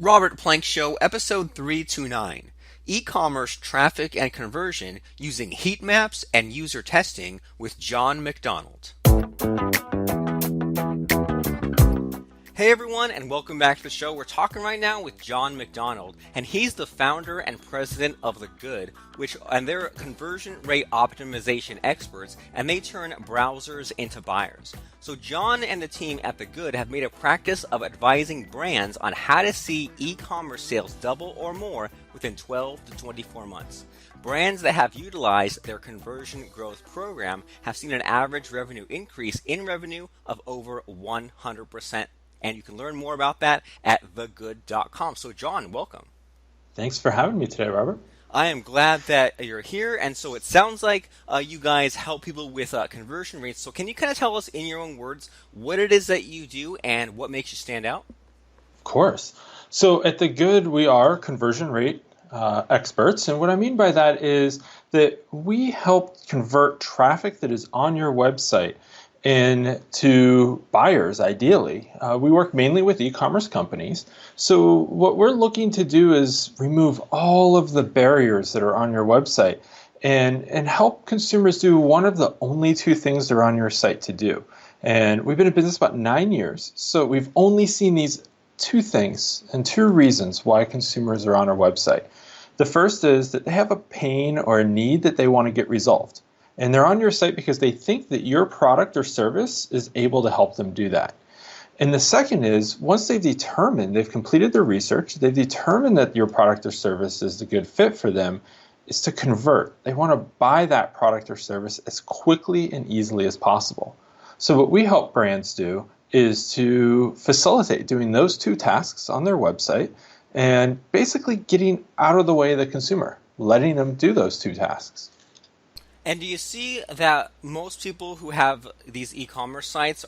Robert Plank Show, episode 329, E-commerce traffic and conversion using heat maps and user testing with Jon MacDonald. Hey everyone, and welcome back to the show. We're talking right now with Jon MacDonald, and he's the founder and president of The Good, and they're conversion rate optimization experts, and they turn browsers into buyers. So Jon and the team at The Good have made a practice of advising brands on how to see e-commerce sales double or more within 12 to 24 months. Brands that have utilized their conversion growth program have seen an average revenue increase in revenue of over 100%. And you can learn more about that at thegood.com. So, Jon, welcome. Thanks for having me today, Robert. I am glad that you're here. And so it sounds like you guys help people with conversion rates. So can you kind of tell us in your own words what it is that you do and what makes you stand out? Of course. So at The Good, we are conversion rate experts. And what I mean by that is that we help convert traffic that is on your website into buyers, ideally. We work mainly with e-commerce companies. So what we're looking to do is remove all of the barriers that are on your website and help consumers do one of the only two things they're on your site to do. And we've been in business about 9 years. So we've only seen these two things and two reasons why consumers are on our website. The first is that they have a pain or a need that they want to get resolved. And they're on your site because they think that your product or service is able to help them do that. And the second is, once they've completed their research, they've determined that your product or service is a good fit for them, is to convert. They want to buy that product or service as quickly and easily as possible. So what we help brands do is to facilitate doing those two tasks on their website and basically getting out of the way of the consumer, letting them do those two tasks. And do you see that most people who have these e-commerce sites,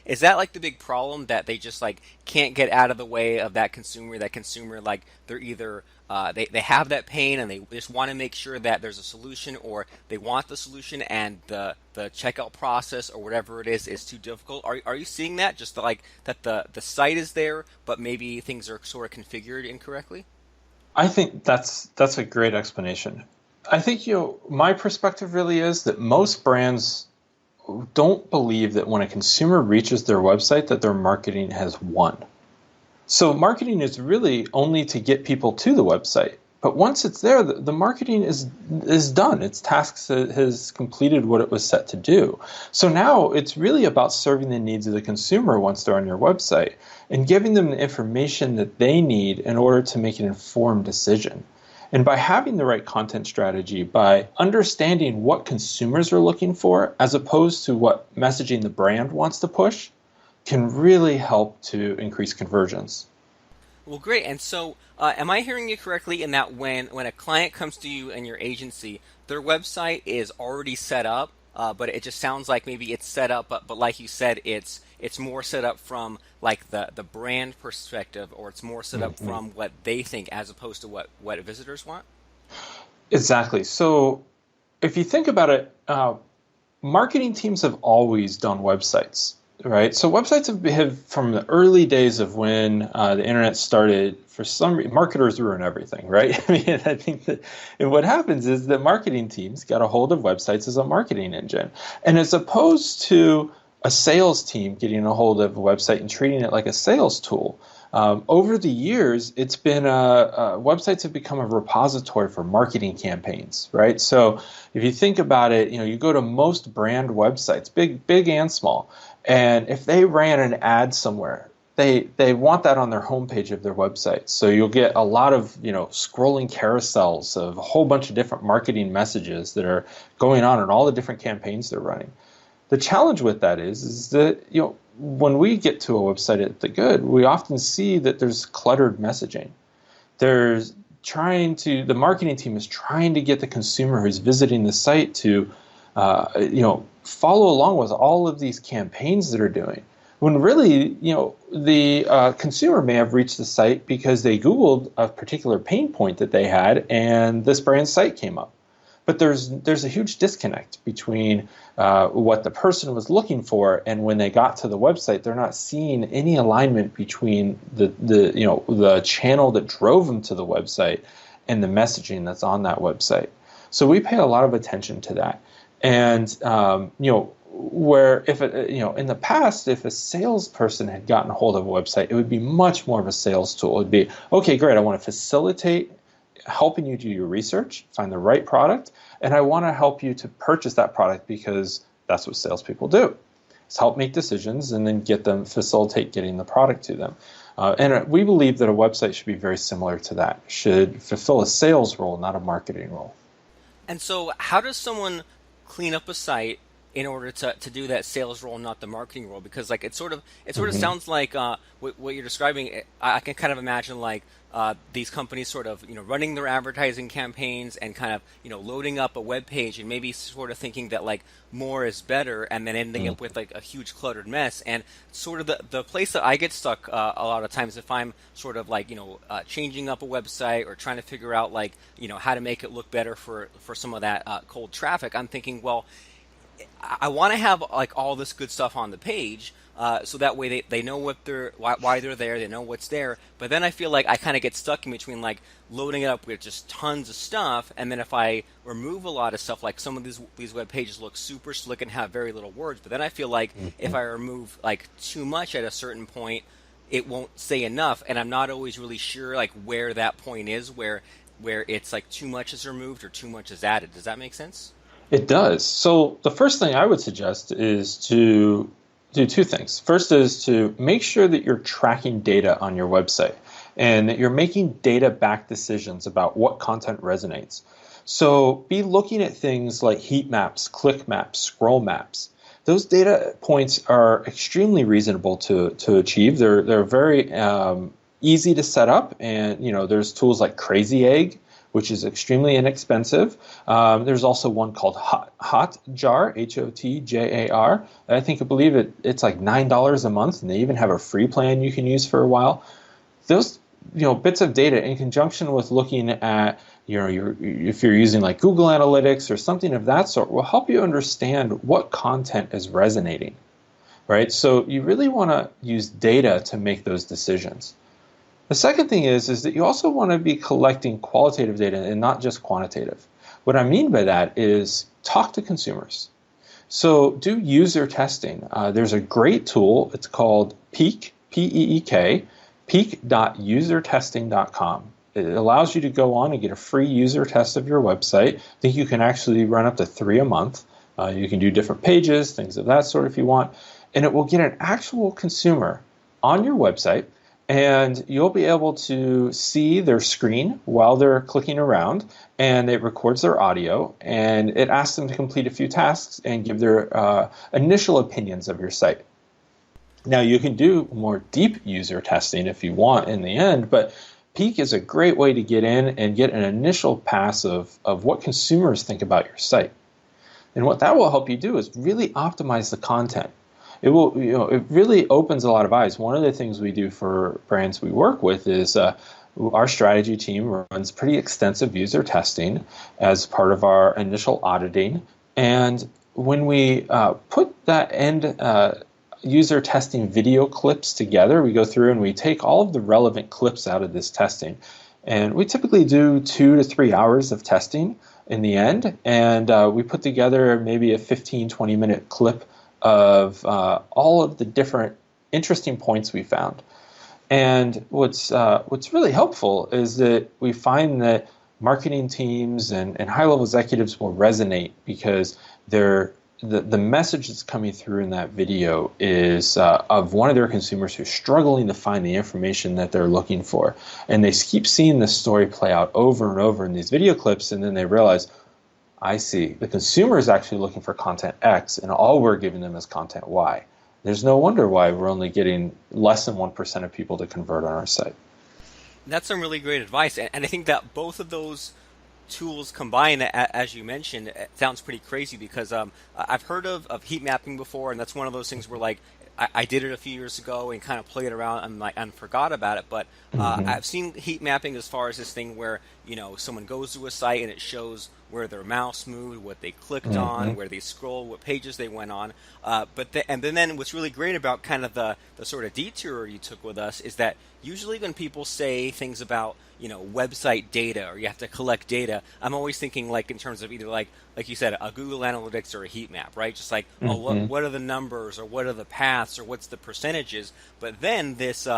is that like the big problem that they just like can't get out of the way of that consumer like they're either they have that pain and they just want to make sure that there's a solution, or they want the solution and the checkout process or whatever it is too difficult? Are you seeing that, just like that the site is there but maybe things are sort of configured incorrectly? I think that's a great explanation. I think, my perspective really is that most brands don't believe that when a consumer reaches their website that their marketing has won. So marketing is really only to get people to the website. But once it's there, the marketing is done. Its tasks has completed what it was set to do. So now it's really about serving the needs of the consumer once they're on your website and giving them the information that they need in order to make an informed decision. And by having the right content strategy, by understanding what consumers are looking for as opposed to what messaging the brand wants to push, can really help to increase conversions. Well, great. And so, am I hearing you correctly in that when a client comes to you and your agency, their website is already set up, but it just sounds like maybe it's set up, but like you said, it's more set up from like the brand perspective, or it's more set up from what they think as opposed to what visitors want? Exactly. So if you think about it, marketing teams have always done websites, right? So websites have from the early days of when the internet started, for some reason, marketers ruin everything, right? I mean, I think that what happens is that marketing teams got a hold of websites as a marketing engine. And as opposed to a sales team getting a hold of a website and treating it like a sales tool, over the years, it's been websites have become a repository for marketing campaigns, right? So if you think about it, you go to most brand websites, big and small, and if they ran an ad somewhere, they want that on their homepage of their website. So you'll get a lot of scrolling carousels of a whole bunch of different marketing messages that are going on in all the different campaigns they're running. The challenge with that is that when we get to a website at The Good, we often see that there's cluttered messaging. The marketing team is trying to get the consumer who's visiting the site to follow along with all of these campaigns that are doing. When really, the consumer may have reached the site because they Googled a particular pain point that they had and this brand site came up. But there's a huge disconnect between what the person was looking for, and when they got to the website, they're not seeing any alignment between the channel that drove them to the website and the messaging that's on that website. So we pay a lot of attention to that. And where if in the past, if a salesperson had gotten a hold of a website, it would be much more of a sales tool. It would be, okay, great, I want to facilitate helping you do your research, find the right product, and I want to help you to purchase that product because that's what salespeople do. It's help make decisions and then facilitate getting the product to them. And we believe that a website should be very similar to that. It should fulfill a sales role, not a marketing role. And so how does someone clean up a site in order to do that sales role, not the marketing role? Because like it sort of sounds like what you're describing. I can kind of imagine like these companies sort of running their advertising campaigns and kind of loading up a web page and maybe sort of thinking that like more is better, and then ending up with like a huge cluttered mess. And sort of the place that I get stuck a lot of times, if I'm sort of like changing up a website or trying to figure out like how to make it look better for some of that cold traffic, I'm thinking, well, I want to have like all this good stuff on the page, so that way they know why they're there, they know what's there. But then I feel like I kind of get stuck in between like loading it up with just tons of stuff, and then if I remove a lot of stuff, like some of these web pages look super slick and have very little words. But then I feel like if I remove like too much at a certain point, it won't say enough, and I'm not always really sure like where that point is, where it's like too much is removed or too much is added. Does that make sense? It does. So the first thing I would suggest is to do two things. First is to make sure that you're tracking data on your website and that you're making data-backed decisions about what content resonates. So be looking at things like heat maps, click maps, scroll maps. Those data points are extremely reasonable to achieve. They're very easy to set up, and there's tools like Crazy Egg, which is extremely inexpensive. There's also one called Hotjar, Hotjar. I believe it's like $9 a month, and they even have a free plan you can use for a while. Those bits of data, in conjunction with looking at if you're using like Google Analytics or something of that sort, will help you understand what content is resonating, right? So you really want to use data to make those decisions. The second thing is that you also want to be collecting qualitative data and not just quantitative. What I mean by that is talk to consumers. So do user testing. There's a great tool. It's called Peek, P-E-E-K, peek.usertesting.com. It allows you to go on and get a free user test of your website. I think you can actually run up to 3 a month. You can do different pages, things of that sort if you want. And it will get an actual consumer on your website, and you'll be able to see their screen while they're clicking around, and it records their audio, and it asks them to complete a few tasks and give their initial opinions of your site. Now, you can do more deep user testing if you want in the end, but Peek is a great way to get in and get an initial pass of what consumers think about your site. And what that will help you do is really optimize the content. It will, it really opens a lot of eyes. One of the things we do for brands we work with is our strategy team runs pretty extensive user testing as part of our initial auditing. And when we put that end user testing video clips together, we go through and we take all of the relevant clips out of this testing. And we typically do 2 to 3 hours of testing in the end. And we put together maybe a 15, 20-minute clip of all of the different interesting points we found. And what's really helpful is that we find that marketing teams and high-level executives will resonate because the message that's coming through in that video is of one of their consumers who's struggling to find the information that they're looking for. And they keep seeing this story play out over and over in these video clips, and then they realize, I see, the consumer is actually looking for content X, and all we're giving them is content Y. There's no wonder why we're only getting less than 1% of people to convert on our site. That's some really great advice, and I think that both of those tools combined, as you mentioned, it sounds pretty crazy because I've heard of heat mapping before, and that's one of those things where like I did it a few years ago and kind of played around and forgot about it. But I've seen heat mapping as far as this thing where someone goes to a site and it shows where their mouse moved, what they clicked Hmm. on, where they scrolled, what pages they went on. And then what's really great about kind of the sort of detour you took with us is that usually when people say things about website data or you have to collect data, I'm always thinking like in terms of either like you said, a Google Analytics or a heat map, right? Just like, oh, Hmm. what are the numbers or what are the paths or what's the percentages? But then this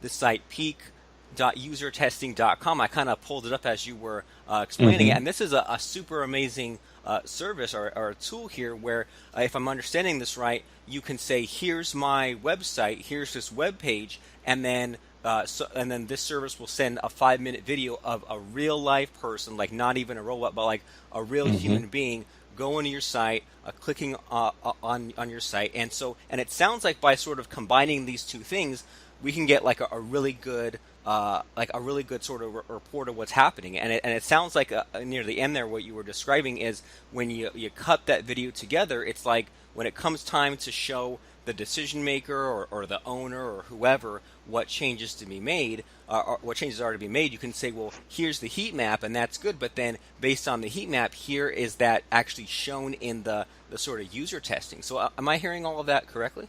site peak.usertesting.com, I kind of pulled it up as you were explaining it, Hmm. and this is a super amazing service or a tool here where, if I'm understanding this right, you can say, here's my website, here's this web page, and then this service will send a 5-minute video of a real life person, like not even a robot, but like a real Hmm. human being going to your site, clicking on your site, and it sounds like by sort of combining these two things, we can get like a really good sort of report of what's happening. And it sounds like near the end there, what you were describing is when you cut that video together, it's like when it comes time to show the decision maker or the owner or whoever what changes to be made, or what changes are to be made, you can say, well, here's the heat map, and that's good. But then based on the heat map, here is that actually shown in the sort of user testing. So am I hearing all of that correctly?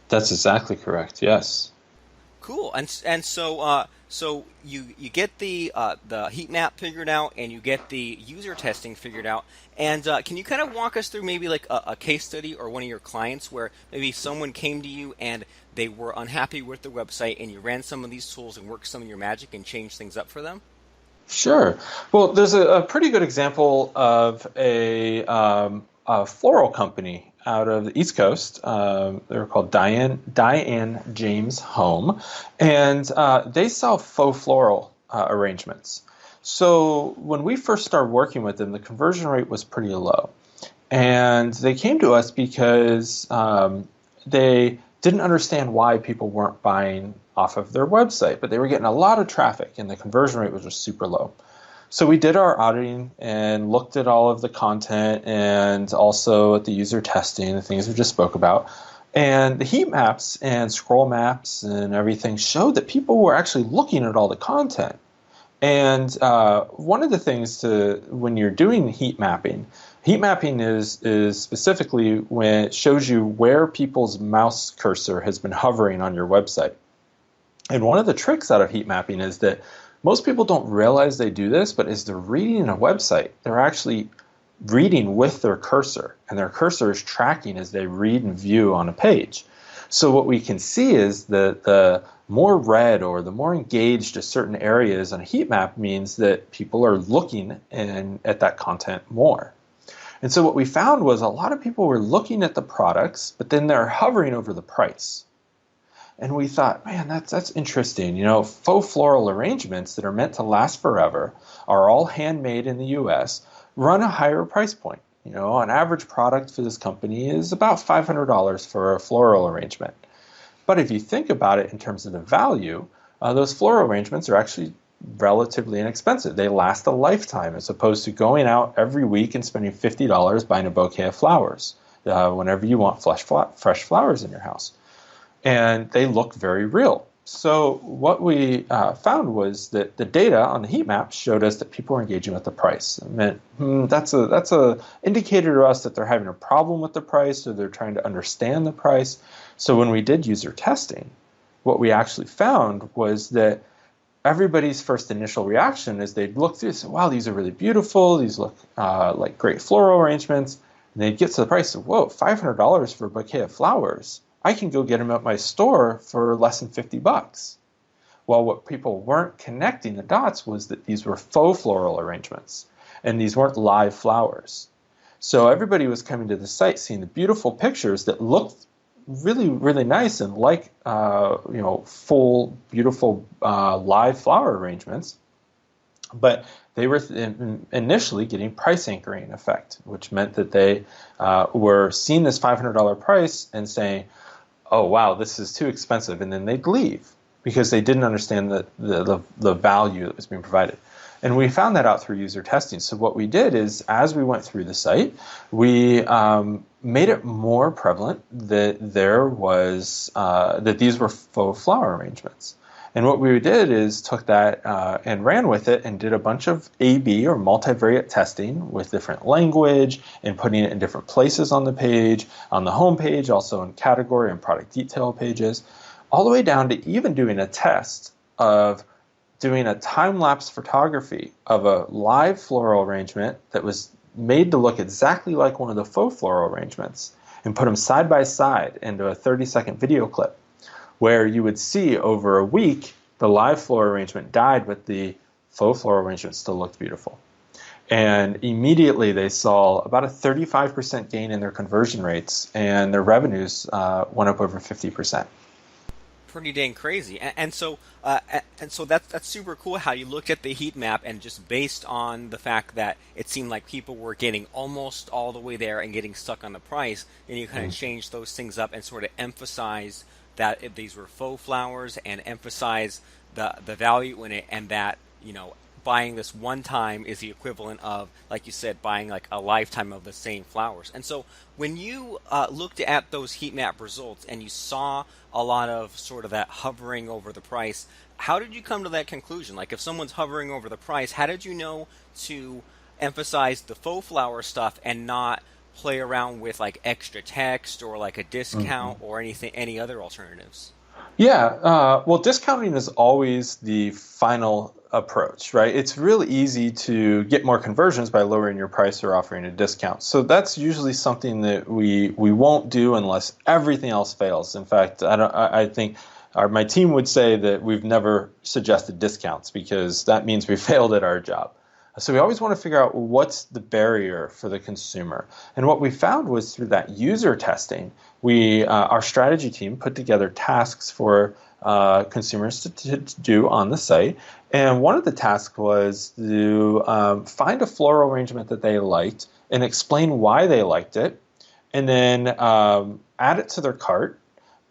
That's exactly correct. Yes. Cool. So you get the heat map figured out, and you get the user testing figured out. And can you kind of walk us through maybe like a case study or one of your clients where maybe someone came to you and they were unhappy with their website, and you ran some of these tools and worked some of your magic and changed things up for them? Sure. Well, there's a pretty good example of a floral company out of the East Coast. They were called Diane James Home, and they sell faux floral arrangements. So when we first started working with them, the conversion rate was pretty low. And they came to us because they didn't understand why people weren't buying off of their website, but they were getting a lot of traffic and the conversion rate was just super low. So we did our auditing and looked at all of the content and also at the user testing, the things we just spoke about. And the heat maps and scroll maps and everything showed that people were actually looking at all the content. And one of the things when you're doing heat mapping is specifically when it shows you where people's mouse cursor has been hovering on your website. And one of the tricks out of heat mapping is that most people don't realize they do this, but as they're reading a website, they're actually reading with their cursor, and their cursor is tracking as they read and view on a page. So what we can see is that the more red or the more engaged a certain area is on a heat map means that people are looking at that content more. And so what we found was a lot of people were looking at the products, but then they're hovering over the price. And we thought, man, that's interesting. Faux floral arrangements that are meant to last forever are all handmade in the US, run a higher price point. An average product for this company is about $500 for a floral arrangement. But if you think about it in terms of the value, those floral arrangements are actually relatively inexpensive. They last a lifetime as opposed to going out every week and spending $50 buying a bouquet of flowers whenever you want fresh flowers in your house. And they look very real. So what we found was that the data on the heat map showed us that people were engaging with the price. It meant that's a indicator to us that they're having a problem with the price or they're trying to understand the price. So when we did user testing, what we actually found was that everybody's first initial reaction is they'd look through and say, wow, these are really beautiful. These look like great floral arrangements. And they'd get to the price of, whoa, $500 for a bouquet of flowers. I can go get them at my store for less than $50. Well, what people weren't connecting the dots was that these were faux floral arrangements, and these weren't live flowers. So everybody was coming to the site, seeing the beautiful pictures that looked really, really nice and like full, beautiful live flower arrangements. But they were initially getting price anchoring effect, which meant that they were seeing this $500 price and saying, oh, wow, this is too expensive. And then they'd leave because they didn't understand the value that was being provided. And we found that out through user testing. So what we did is, as we went through the site, we made it more prevalent that that these were faux flower arrangements. And what we did is took that and ran with it and did a bunch of A/B or multivariate testing with different language and putting it in different places on the page, on the home page, also in category and product detail pages, all the way down to even doing a test of doing a time-lapse photography of a live floral arrangement that was made to look exactly like one of the faux floral arrangements and put them side by side into a 30-second video clip where you would see over a week the live floral arrangement died, but the faux floral arrangement still looked beautiful. And immediately they saw about a 35% gain in their conversion rates, and their revenues went up over 50%. Pretty dang crazy. And so that's super cool how you looked at the heat map and just based on the fact that it seemed like people were getting almost all the way there and getting stuck on the price, and you kind of changed those things up and sort of emphasized that if these were faux flowers and emphasize the value in it, and that buying this one time is the equivalent of, like you said, buying like a lifetime of the same flowers. And so when you looked at those heat map results and you saw a lot of sort of that hovering over the price, how did you come to that conclusion? Like if someone's hovering over the price, how did you know to emphasize the faux flower stuff and not play around with like extra text or like a discount or any other alternatives? Yeah, well, discounting is always the final approach, right? It's really easy to get more conversions by lowering your price or offering a discount. So that's usually something that we won't do unless everything else fails. In fact, I think my team would say that we've never suggested discounts because that means we failed at our job. So we always want to figure out what's the barrier for the consumer. And what we found was through that user testing, our strategy team put together tasks for consumers to do on the site. And one of the tasks was to find a floral arrangement that they liked and explain why they liked it, and then add it to their cart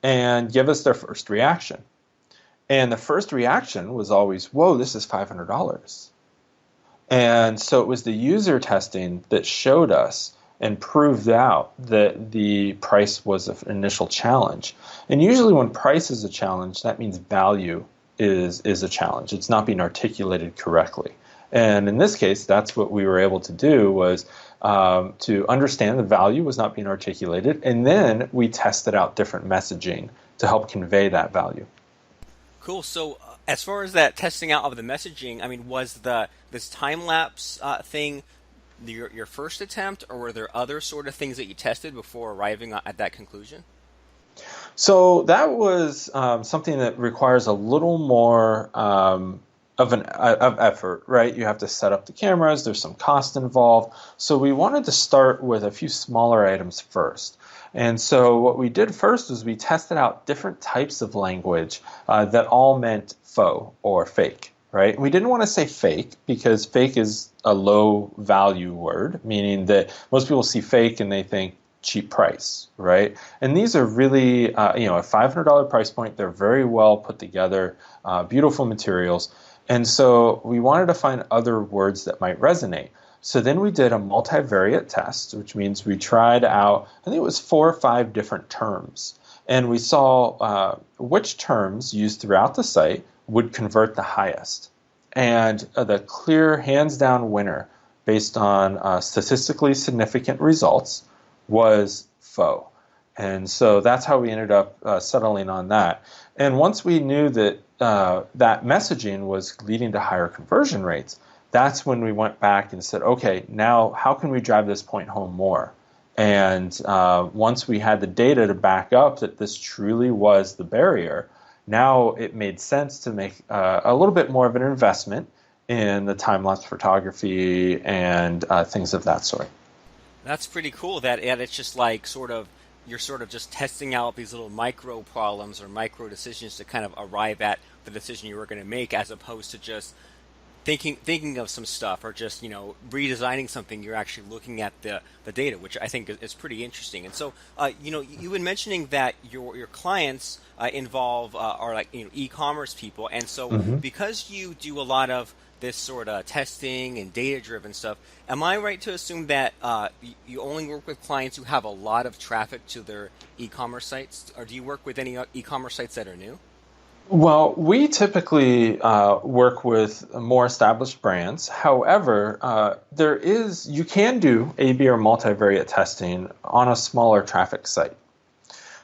and give us their first reaction. And the first reaction was always, whoa, this is $500. And so it was the user testing that showed us and proved out that the price was an initial challenge. And usually when price is a challenge, that means value is a challenge. It's not being articulated correctly. And in this case, that's what we were able to do, was to understand the value was not being articulated, and then we tested out different messaging to help convey that value. Cool. So as far as that testing out of the messaging, I mean, was this time lapse thing your first attempt, or were there other sort of things that you tested before arriving at that conclusion? So that was something that requires a little more of effort, right? You have to set up the cameras. There's some cost involved. So we wanted to start with a few smaller items first. And so what we did first was we tested out different types of language that all meant faux or fake, right? We didn't want to say fake because fake is a low value word, meaning that most people see fake and they think cheap price, right? And these are really, a $500 price point. They're very well put together, beautiful materials. And so we wanted to find other words that might resonate. So then we did a multivariate test, which means we tried out, I think it was 4 or 5 different terms. And we saw which terms used throughout the site would convert the highest. And the clear, hands-down winner based on statistically significant results was faux. And so that's how we ended up settling on that. And once we knew that that messaging was leading to higher conversion rates, that's when we went back and said, okay, now how can we drive this point home more? And once we had the data to back up that this truly was the barrier, now it made sense to make a little bit more of an investment in the time-lapse photography and things of that sort. That's pretty cool that it's just like you're sort of just testing out these little micro problems or micro decisions to kind of arrive at the decision you were going to make, as opposed to just thinking of some stuff or just redesigning something. You're actually looking at the data, which I think is pretty interesting. And so you've been mentioning that your clients involve are like e-commerce people, and so because you do a lot of this sort of testing and data-driven stuff, am I right to assume that you only work with clients who have a lot of traffic to their e-commerce sites, or do you work with any e-commerce sites that are new? Well, we typically work with more established brands. However, you can do A/B or multivariate testing on a smaller traffic site.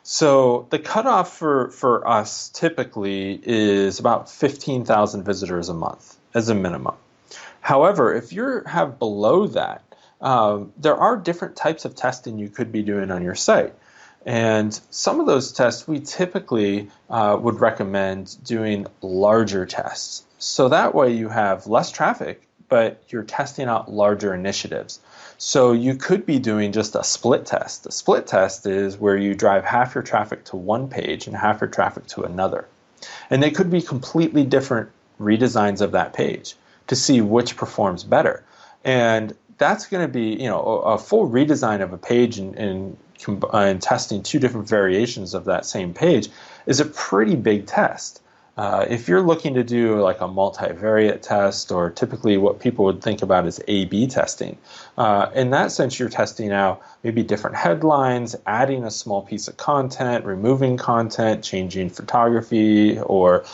So the cutoff for us typically is about 15,000 visitors a month as a minimum. However, if you have below that, there are different types of testing you could be doing on your site. And some of those tests we typically would recommend doing larger tests. So that way you have less traffic, but you're testing out larger initiatives. So you could be doing just a split test. A split test is where you drive half your traffic to one page and half your traffic to another. And they could be completely different redesigns of that page to see which performs better. And that's going to be, a full redesign of a page and testing two different variations of that same page is a pretty big test. If you're looking to do like a multivariate test, or typically what people would think about as A/B testing, in that sense you're testing out maybe different headlines, adding a small piece of content, removing content, changing photography, or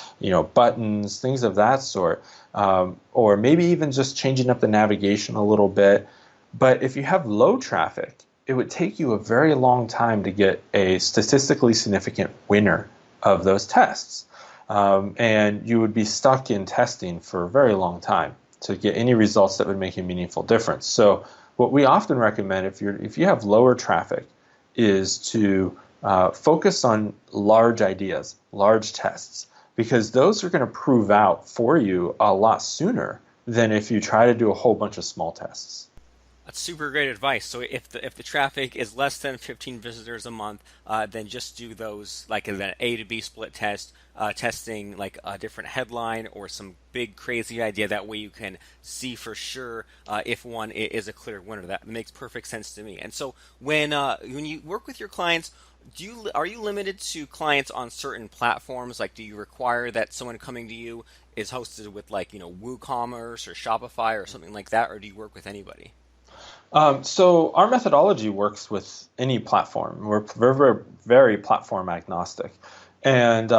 buttons, things of that sort, or maybe even just changing up the navigation a little bit. But if you have low traffic, it would take you a very long time to get a statistically significant winner of those tests. And you would be stuck in testing for a very long time to get any results that would make a meaningful difference. So what we often recommend if you have lower traffic is to focus on large ideas, large tests, because those are going to prove out for you a lot sooner than if you try to do a whole bunch of small tests. That's super great advice. So if the traffic is less than 15 visitors a month, then just do those like an A to B split test, testing like a different headline or some big crazy idea. That way you can see for sure if one is a clear winner. That makes perfect sense to me. And so when you work with your clients, are you limited to clients on certain platforms? Like, do you require that someone coming to you is hosted with like WooCommerce or Shopify or something like that, or do you work with anybody? So our methodology works with any platform. We're very, very platform agnostic. And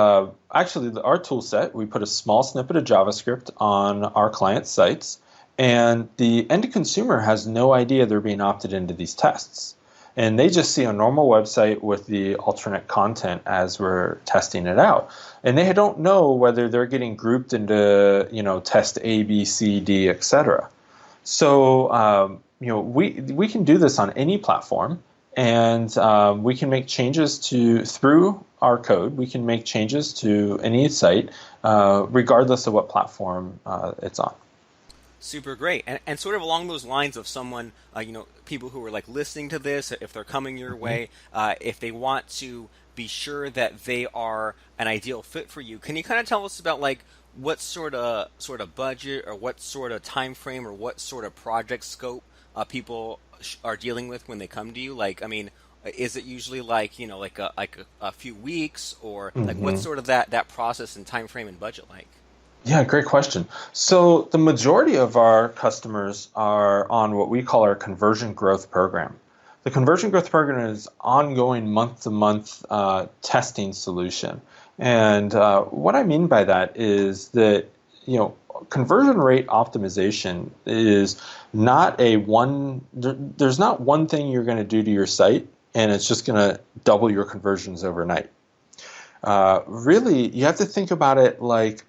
actually, our tool set, we put a small snippet of JavaScript on our client sites, and the end consumer has no idea they're being opted into these tests. And they just see a normal website with the alternate content as we're testing it out. And they don't know whether they're getting grouped into, test A, B, C, D, etc. So, we can do this on any platform, and we can make changes through our code. We can make changes to any site, regardless of what platform it's on. Super great. And sort of along those lines of someone, people who are like listening to this, if they're coming your way, if they want to be sure that they are an ideal fit for you, can you kind of tell us about like what sort of budget or what sort of time frame or what sort of project scope people are dealing with when they come to you? Like, I mean, is it usually like like a few weeks, or like what's sort of that process and time frame and budget like? Yeah, great question. So the majority of our customers are on what we call our conversion growth program. The conversion growth program is ongoing month-to-month testing solution. And what I mean by that is that, conversion rate optimization is not there's not one thing you're going to do to your site and it's just going to double your conversions overnight. Really, you have to think about it like,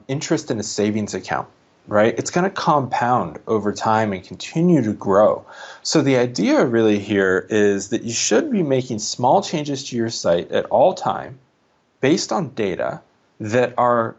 interest in a savings account, right? It's going to compound over time and continue to grow. So the idea really here is that you should be making small changes to your site at all time based on data that are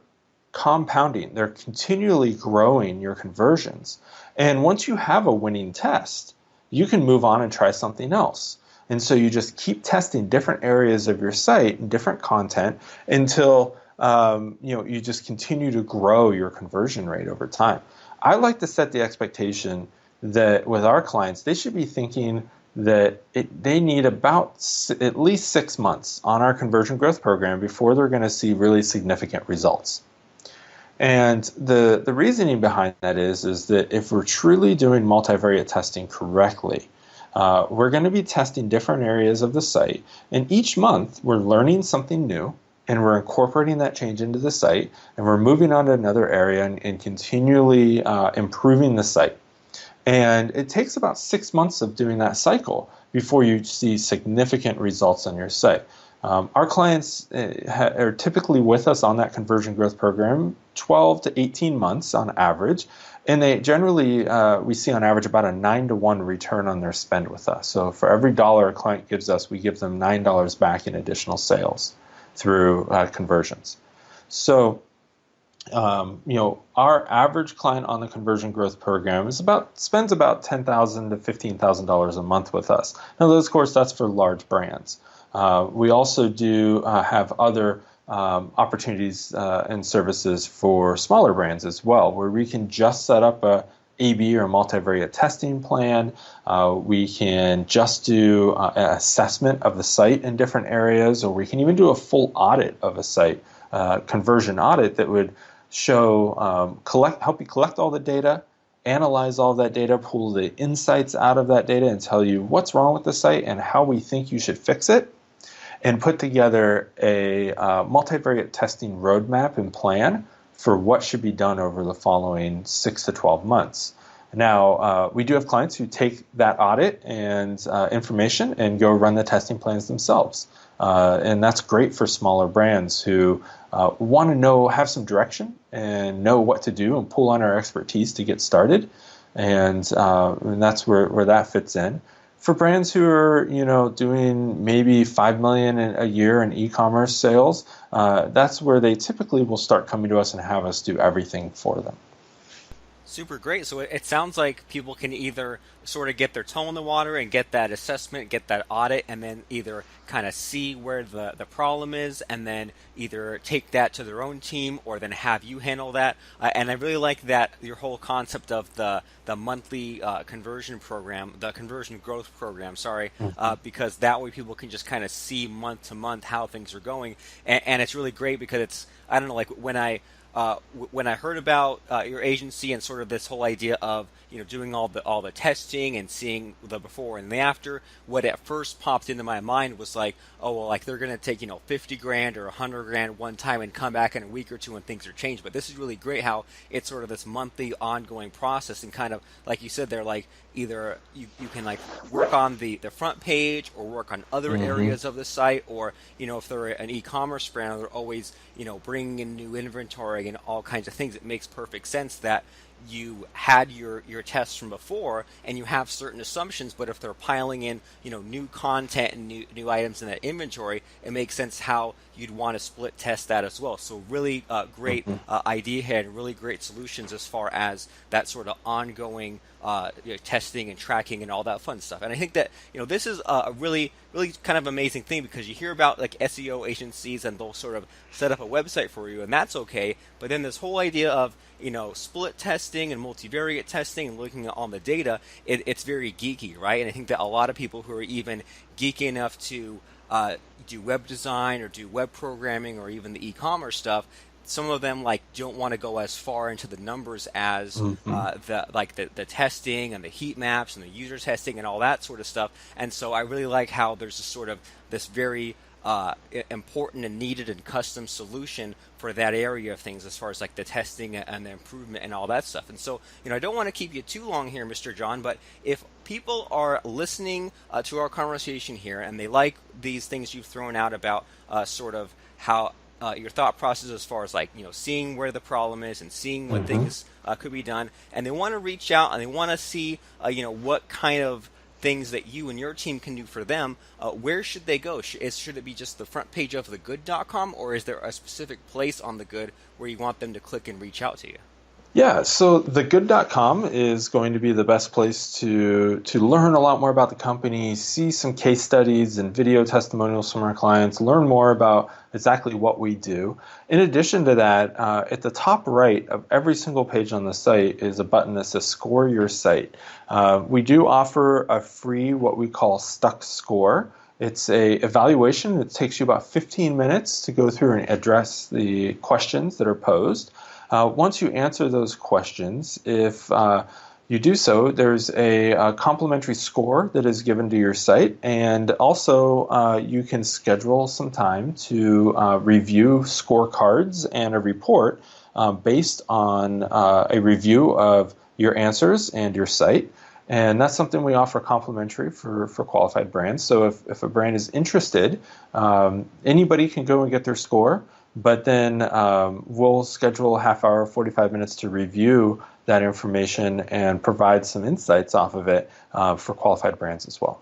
compounding. They're continually growing your conversions. And once you have a winning test, you can move on and try something else. And so you just keep testing different areas of your site and different content until you just continue to grow your conversion rate over time. I like to set the expectation that with our clients, they should be thinking that they need about at least 6 months on our conversion growth program before they're going to see really significant results. And the reasoning behind that is that if we're truly doing multivariate testing correctly, we're going to be testing different areas of the site, and each month we're learning something new, and we're incorporating that change into the site, and we're moving on to another area and continually improving the site. And it takes about 6 months of doing that cycle before you see significant results on your site. Our clients are typically with us on that conversion growth program 12 to 18 months on average, and they generally, we see on average about a 9-to-1 return on their spend with us. So for every dollar a client gives us, we give them $9 back in additional sales through conversions. So, our average client on the conversion growth program spends about $10,000 to $15,000 a month with us. Now, of course, that's for large brands. We also do have other opportunities and services for smaller brands as well, where we can just set up a A/B or multivariate testing plan. We can just do an assessment of the site in different areas, or we can even do a full audit of a site, conversion audit that would show, help you collect all the data, analyze all that data, pull the insights out of that data, and tell you what's wrong with the site and how we think you should fix it, and put together a multivariate testing roadmap and plan for what should be done over the following 6 to 12 months. Now, we do have clients who take that audit and information and go run the testing plans themselves. And that's great for smaller brands who want to have some direction and know what to do and pull on our expertise to get started. And that's where that fits in. For brands who are, doing maybe $5 million a year in e-commerce sales, that's where they typically will start coming to us and have us do everything for them. Super great. So it sounds like people can either sort of get their toe in the water and get that assessment, get that audit, and then either kind of see where the problem is and then either take that to their own team or then have you handle that. And I really like that your whole concept of the monthly conversion program, the conversion growth program, because that way people can just kind of see month to month how things are going. And it's really great because it's, I don't know, like when I heard about your agency and sort of this whole idea of doing all the testing and seeing the before and the after, what at first popped into my mind was like, oh well, like they're gonna take $50,000 or $100,000 one time and come back in a week or two and things are changed. But this is really great how it's sort of this monthly ongoing process, and kind of like you said, they're like either you can like work on the front page or work on other areas of the site, or if they're an e-commerce brand, they're always bringing in new inventory and all kinds of things. It makes perfect sense that you had your tests from before and you have certain assumptions, but if they're piling in new content and new items in that inventory, it makes sense how you'd want to split test that as well. So really great idea here, and really great solutions as far as that sort of ongoing testing and tracking and all that fun stuff. And I think that this is a really kind of amazing thing, because you hear about like SEO agencies and they'll sort of set up a website for you, and that's okay, but then this whole idea of split testing and multivariate testing and looking at all the data, it's very geeky, right? And I think that a lot of people who are even geeky enough to do web design or do web programming or even the e-commerce stuff, some of them like don't want to go as far into the numbers as the testing and the heat maps and the user testing and all that sort of stuff. And so I really like how there's this very important and needed and custom solution for that area of things, as far as like the testing and the improvement and all that stuff. And so, I don't want to keep you too long here, Mr. Jon, but if people are listening to our conversation here and they like these things you've thrown out about sort of how your thought process as far as like, seeing where the problem is and seeing what things could be done, and they want to reach out and they want to see, what kind of things that you and your team can do for them, where should they go? Should it be just the front page of thegood.com, or is there a specific place on The Good where you want them to click and reach out to you? Yeah, so thegood.com is going to be the best place to learn a lot more about the company, see some case studies and video testimonials from our clients, learn more about exactly what we do. In addition to that, at the top right of every single page on the site is a button that says Score Your Site. We do offer a free, what we call Stuck Score. It's a evaluation that takes you about 15 minutes to go through and address the questions that are posed. Once you answer those questions, if you do so, there's a complimentary score that is given to your site, and also you can schedule some time to review scorecards and a report based on a review of your answers and your site. And that's something we offer complimentary for qualified brands. So if a brand is interested, anybody can go and get their score, but then we'll schedule a half hour, 45 minutes to review that information and provide some insights off of it for qualified brands as well.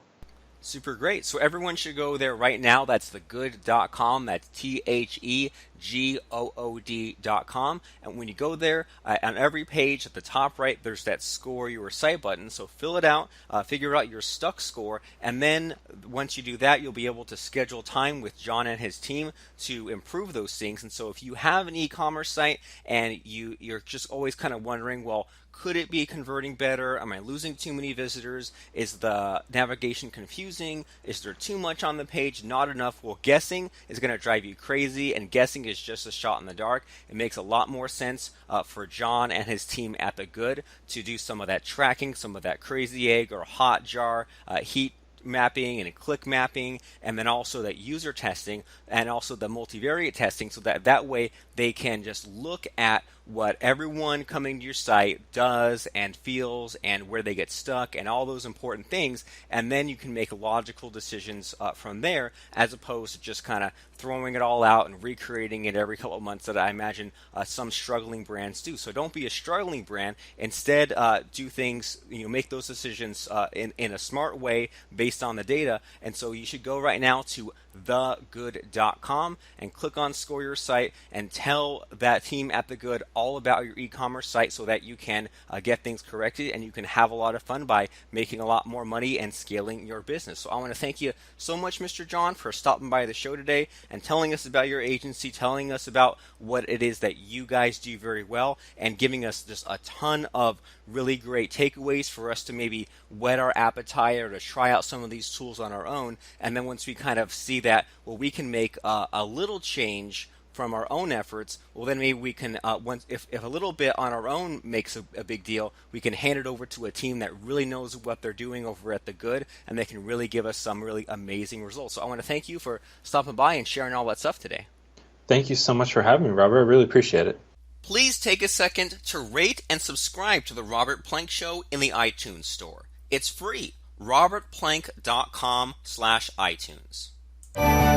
Super great. So everyone should go there right now. That's thegood.com. That's TheGood.com. And when you go there, on every page at the top right, there's that score your site button. So fill it out, figure out your stuck score, and then once you do that, you'll be able to schedule time with Jon and his team to improve those things. And so if you have an e-commerce site and you're just always kind of wondering, well, could it be converting better? Am I losing too many visitors? Is the navigation confusing? Is there too much on the page? Not enough? Well, guessing is going to drive you crazy, and guessing is just a shot in the dark. It makes a lot more sense for Jon and his team at The Good to do some of that tracking, some of that crazy egg or hot jar, heat mapping and click mapping, and then also that user testing and also the multivariate testing, so that way they can just look at what everyone coming to your site does and feels and where they get stuck and all those important things, and then you can make logical decisions from there, as opposed to just kind of throwing it all out and recreating it every couple of months that I imagine some struggling brands do. So don't be a struggling brand. Instead, do things, make those decisions in a smart way based on the data. And so you should go right now to thegood.com and click on Score Your Site and tell that team at The Good all about your e-commerce site so that you can get things corrected and you can have a lot of fun by making a lot more money and scaling your business. So I want to thank you so much, Mr. Jon, for stopping by the show today and telling us about your agency, telling us about what it is that you guys do very well, and giving us just a ton of really great takeaways for us to maybe whet our appetite or to try out some of these tools on our own. And then once we kind of see that, well, we can make a little change from our own efforts, well, then maybe we can, if a little bit on our own makes a big deal, we can hand it over to a team that really knows what they're doing over at The Good, and they can really give us some really amazing results. So I want to thank you for stopping by and sharing all that stuff today. Thank you so much for having me, Robert. I really appreciate it. Please take a second to rate and subscribe to The Robert Plank Show in the iTunes Store. It's free. robertplank.com/iTunes.